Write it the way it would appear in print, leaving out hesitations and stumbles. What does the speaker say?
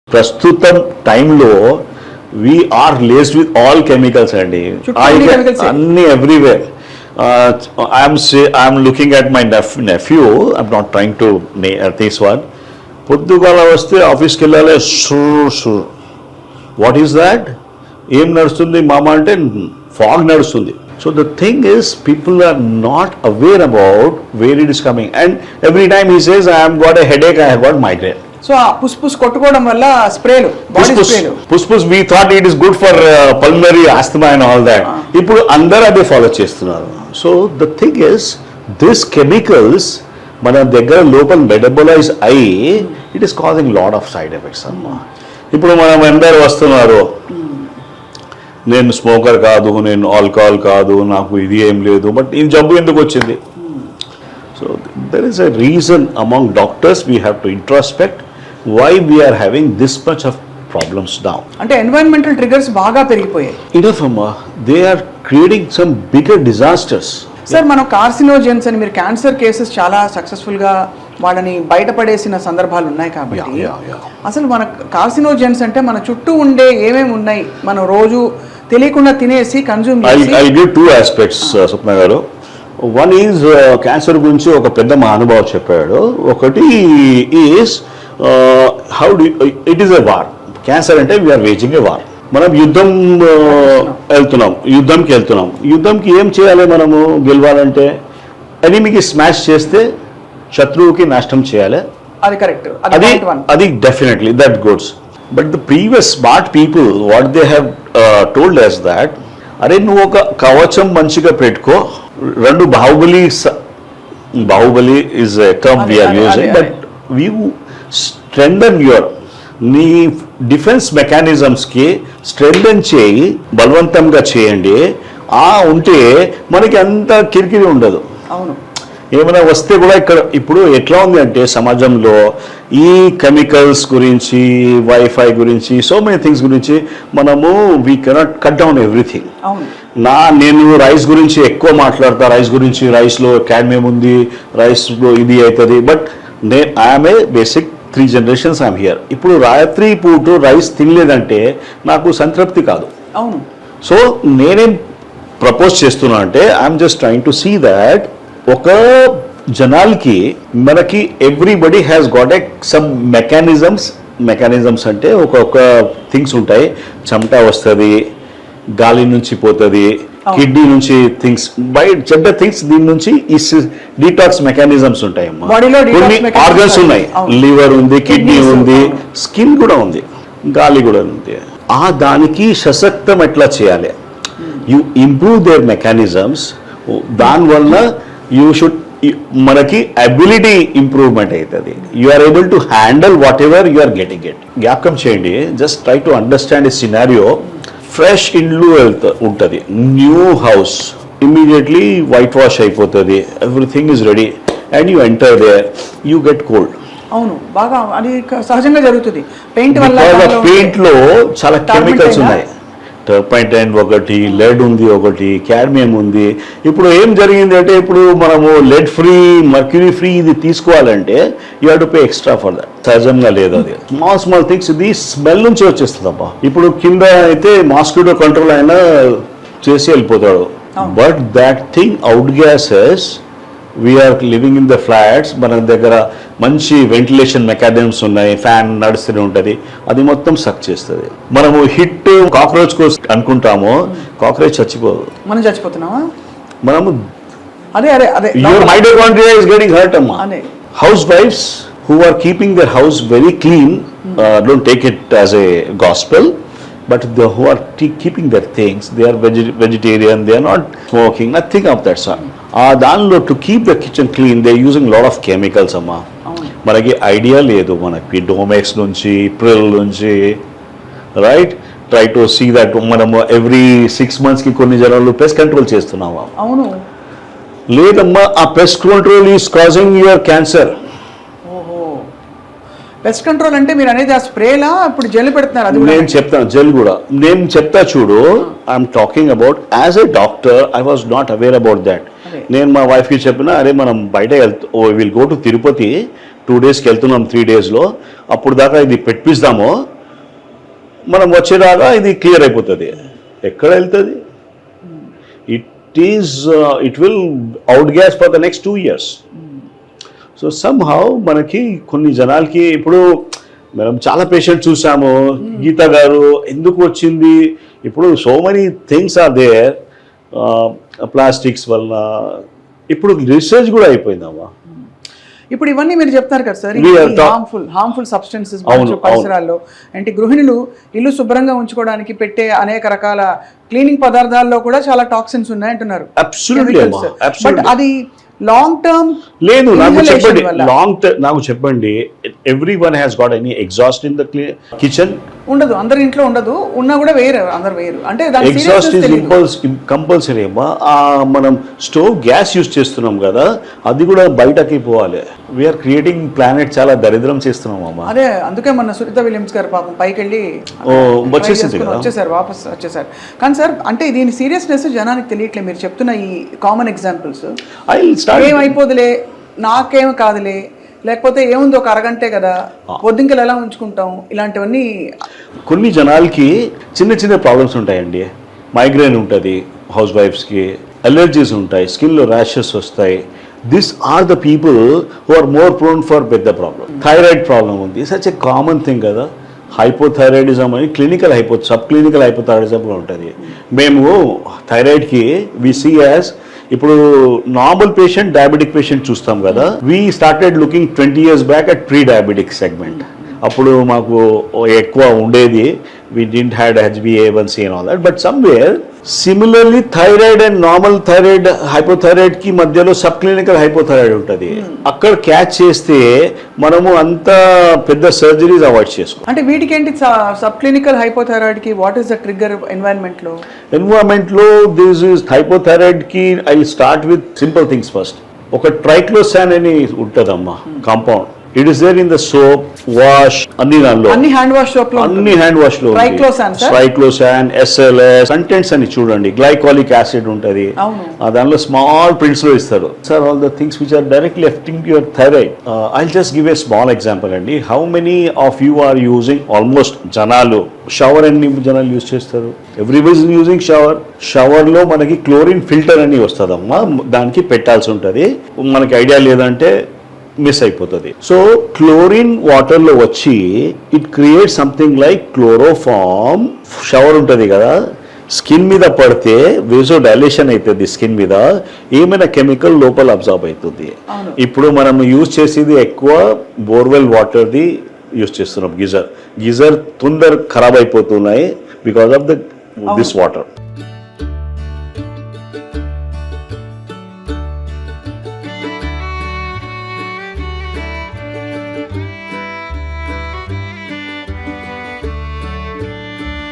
ప్రస్తుతం టైంలో we are laced with all chemicals అండి అన్ని everywhere I'm looking at my nephew I'm not trying to this one పొద్దుగాల వస్తే ఆఫీస్కి వెళ్ళాలి వాట్ ఈస్ దాట్ ఏం నడుస్తుంది మామ అంటే ఫాగ్ నడుస్తుంది so the thing is people are not aware about where it is coming and every time he says I have got a headache I have got migraine so ఆ push కొట్టుకోవడం వల్ల స్ప్రేలు push we thought it is good for pulmonary asthma and all that ఇప్పుడు అందరూ అదే follow చేస్తున్నారు so the thing is this chemicals మన దగ్గర లోపల మెటబలైజ్ అయ్యి it is causing lot of side effects అమ్మా ఇప్పుడు మనం అందరూ వస్తున్నారు నేను స్మోకర్ కాదు నేను ఆల్కహాల్ కాదు నాకు ఇది ఏం లేదు బట్ ఈ జబ్బు ఎందుకు వచ్చింది so there is a reason among doctors we have to introspect why we are having this much of problems now అంటే ఎన్వైరన్మెంటల్ ట్రిగర్స్ బాగా పెరిగిపోయాయి enough they are creating some bigger disasters sir మనం carcinogens అని మీరు cancer cases చాలా successful గా వాళ్ళని బయటపడేసిన సందర్భాలు ఉన్నాయి కాబట్టి అసలు మన కార్సినోజెన్స్ అంటే మన చుట్టూ ఉండే ఏమేమి ఉన్నాయి మనం రోజు తెలియకుండా తినేసి కన్జ్యూమ్ చేసి I give two aspects స్వప్న గారు వన్ ఈజ్ క్యాన్సర్ గురించి ఒక పెద్ద మహానుభావుడు చెప్పాడు ఒకటి is how do it is a war cancer అంటే వీఆర్ వేజింగ్ ఏ వార్ మనం యుద్ధంకి ఏం చేయాలి మనము గెలవాలంటే ఎనిమికి స్మాష్ చేస్తే శత్రువుకి నష్టం చేయాలి అది కరెక్ట్ అది definitely that goods but the previous smart people what they have told us that అరే నువ్వు ఒక కవచం మంచిగా పెట్టుకో రెండు Baahubali is a term we are using but we strengthen your నీ డిఫెన్స్ మెకానిజమ్స్కి స్ట్రెంథన్ చేయి బలవంతంగా చేయండి ఉంటే మనకి అంత కిరికిరి ఉండదు అవును ఏమైనా వస్తే కూడా ఇప్పుడు ఎట్లా ఉంది అంటే సమాజంలో ఈ కెమికల్స్ గురించి వైఫై గురించి సో మెనీ థింగ్స్ గురించి మనము we cannot cut down everything నేను రైస్ గురించి ఎక్కువ మాట్లాడతా రైస్లో క్యాడ్మియం ఉంది రైస్లో ఇది అవుతుంది but I'm a basic 3 generations I'm here ఇప్పుడు రాత్రి పూట రైస్ తినలేదంటే నాకు సంతృప్తి కాదు అవును సో నేనేం ప్రపోజ్ చేస్తున్నా అంటే I'm just trying to see that ఒక జనాలకి మనకి everybody has got a some mechanisms అంటే ఒక థింగ్స్ ఉంటాయి చెమట వస్తుంది గాలి నుంచి పోతుంది కిడ్నీ నుంచి థింగ్స్ బయట చెడ్డ థింగ్స్ దీని నుంచి ఈ డీటాక్స్ మెకానిజమ్స్ ఉంటాయి కొన్ని ఆర్గన్స్ ఉన్నాయి లివర్ ఉంది కిడ్నీ ఉంది స్కిన్ కూడా ఉంది గాలి కూడా ఉంది దానికి సశక్తం ఎట్లా చేయాలి యు ఇంప్రూవ్ దేర్ మెకానిజమ్స్ దానివల్ల యూ షుడ్ మనకి అబిలిటీ ఇంప్రూవ్మెంట్ అవుతుంది you are able to handle whatever you are getting it జ్ఞాపకం చేయండి just try to understand a scenario fresh ఇండ్లు ఉంటుంది new house immediately white wash అయిపోతుంది everything is ready and you enter there you get cold అవును బాగా అది సహజంగా జరుగుతుంది పెయింట్ లో చాలా కెమికల్స్ ఉన్నాయి టర్పైన్ ఒకటి లెడ్ ఉంది ఒకటి క్యాడ్మియం ఉంది ఇప్పుడు ఏం జరిగింది అంటే ఇప్పుడు మనము లెడ్ ఫ్రీ మర్క్యూరీ ఫ్రీ ఇది తీసుకోవాలంటే you have to pay extra for that సహజంగా లేదు అది స్మాల్ థింగ్స్ ఇది స్మెల్ నుంచి వచ్చేస్తుంది అబ్బా ఇప్పుడు కింద అయితే మాస్కిటో కంట్రోల్ అయినా చేసి వెళ్ళిపోతాడు but that thing out gases we are living in the flats మన దగ్గర మంచి వెంటిలేషన్ మెకానిజమ్స్ ఉన్నాయి ఫ్యాన్ నడుస్తూనే ఉంటుంది అది మొత్తం సక్ చేస్తుంది మనము హిట్ కాక్రోచ్ కోసం అనుకుంటాము కాక్రోచ్ చచ్చిపోదు మనం చచ్చిపోతున్నామా మనము అదే your mitochondria is getting hurt అమ్మా house wives who are keeping their house very clean don't take it as a gospel but who are keeping their things, they are vegetarian, they are not smoking, nothing of that sort. దానిలో to keep the kitchen clean they using lot of chemicals అమ్మా మనకి idea లేదు మనకి Domex నుంచి Pril నుంచి right try to see that మనము every 6 months కొన్ని జనాలు పెస్ట్ కంట్రోల్ చేస్తున్నామా అవును లేదమ్మా ఆ pest control is causing your cancer pest control అంటే మీరు అనేది ఆ స్ప్రేలా ఇప్పుడు జెల్ పెడుతున్నారు అది నేను చెప్తాను జెల్ కూడా నేను చెప్తా చూడు I'm talking about as a doctor I was not aware about that నేను మా వైఫ్కి చెప్పిన అరే మనం బయట will go to Tirupati 2 days వెళ్తున్నాం 3 days అప్పుడు దాకా ఇది పెట్టిస్తాము మనం వచ్చేలాగా ఇది క్లియర్ అయిపోతుంది. ఎక్కడ వెళ్తుంది? It will out gas for the next 2 years. So somehow మనకి కొన్ని జనాలకి ఇప్పుడు మనం చాలా పేషెంట్ చూసాము. గీత గారు ఎందుకు వచ్చింది? ఇప్పుడు so many things are there plastics వలన. ఇప్పుడు రీసెర్చ్ కూడా అయిపోయిందమ్మా. ఇప్పుడు ఇవన్నీ మీరు చెప్తారు కదా సార్, హార్మ్ఫుల్ సబ్స్టెన్సెస్ పరిసరాల్లో అంటే గృహిణులు ఇల్లు శుభ్రంగా ఉంచుకోవడానికి పెట్టే అనేక రకాల క్లీనింగ్ పదార్థాల్లో కూడా చాలా టాక్సిన్స్ ఉన్నాయంటున్నారు. బట్ అది లాంగ్ టర్మ్ లేదు. నాకు చెప్పండి every one has got any exhaust in the kitchen? ఉండదు, అందరి ఇంట్లో ఉండదు. ఉన్నా కూడా వేరు, అందరు వేరు. అంటే ఎగ్జాస్ట్ ఇస్ కంపల్సరీ అమ్మా. మనం స్టవ్ గ్యాస్ యూజ్ చేస్తున్నాం కదా, అది కూడా బయటకి పోవాలి. వీఆర్ క్రియేటింగ్ ప్లానెట్, చాలా దరిద్రం చేస్తున్నాం అమ్మా. అదే అందుకే మన సునీత విలియమ్స్ గారు పాపం పైకి వెళ్ళి వచ్చేసారు, వాపస్ వచ్చేసారు. కానీ సార్ అంటే దీని సీరియస్నెస్ జనానికి తెలియట్లేదు. మీరు చెప్తున్న ఈ కామన్ ఎగ్జాంపుల్స్ ఏమైపోదులే, నాకేం కాదులే, లేకపోతే ఏముంది ఒక అరగంటే కదా, పొద్దుంకలు ఎలా ఉంచుకుంటాం, ఇలాంటివన్నీ. కొన్ని జనాలకి చిన్న చిన్న ప్రాబ్లమ్స్ ఉంటాయండి. మైగ్రేన్ ఉంటుంది హౌస్ వైఫ్స్కి, అలర్జీస్ ఉంటాయి, స్కిన్లో ర్యాషెస్ వస్తాయి. This are the people who are more prone for పెద్ద ప్రాబ్లమ్. థైరాయిడ్ ప్రాబ్లం ఉంది, సచ్ ఎ కామన్ థింగ్ కదా. హైపోథైరాయిడిజం అని క్లినికల్ సబ్ క్లినికల్ హైపోథైరాయిడిజంలో ఉంటుంది. మేము థైరాయిడ్కి వి సీ యాజ్, ఇప్పుడు నార్మల్ పేషెంట్, డయాబెటిక్ పేషెంట్ చూస్తాం కదా. We started looking 20 years back at pre diabetic segment. అప్పుడు మాకు ఎక్కువ ఉండేది, we didn't had HbA1c and all that. But somewhere similarly thyroid and normal thyroid, hypothyroid కి మధ్యలో sub clinical hypothyroid ఉంటుంది. అక్కడ క్యాచ్ చేస్తే మనము అంత పెద్ద సర్జరీస్ అవాయిడ్ చేసుకోవాలి. అంటే వీటికి ఏంటి సబ్ క్లినికల్ హైపోథైరాయిడ్ కి what is the trigger environment లో దిస్ ఇస్ హైపోథైరాయిడ్ కి I start with simple things first. ఒక ట్రైక్లోసాన్ అని ఉంటుందమ్మా compound. It is there in the soap, wash, అన్ని దానిలో, అన్ని హ్యాండ్ వాష్ లో ట్రైక్లోసాన్, SLS కంటెంట్స్ అని చూడండి. గ్లైకాలిక్ యాసిడ్ ఉంటుంది, దానిలో స్మాల్ ప్రింట్స్ లో ఇస్తారు. Sir all the things which are directly affecting your thyroid. I just give a small example అండి. How many of you are using, almost జనాలు shower అన్ని జనాలు యూజ్ చేస్తారు. Everybody is using shower. Shower లో మనకి chlorine filter అని వస్తుందమ్మా, దానికి పెట్టాల్సి ఉంటుంది. మనకి ఐడియా లేదంటే మిస్ అయిపోతుంది. సో క్లోరిన్ వాటర్లో వచ్చి it create something like chloroform. Shower ఉంటుంది కదా, స్కిన్ మీద పడితే వేజో డైలేషన్ అవుతుంది. స్కిన్ మీద ఏమైనా కెమికల్ లోపల అబ్జార్బ్ అవుతుంది. ఇప్పుడు మనం యూజ్ చేసేది ఎక్కువ బోర్వెల్ వాటర్ది యూజ్ చేస్తున్నాం. గీజర్ తొందర ఖరాబ్ అయిపోతున్నాయి బికాస్ ఆఫ్ దిస్ వాటర్.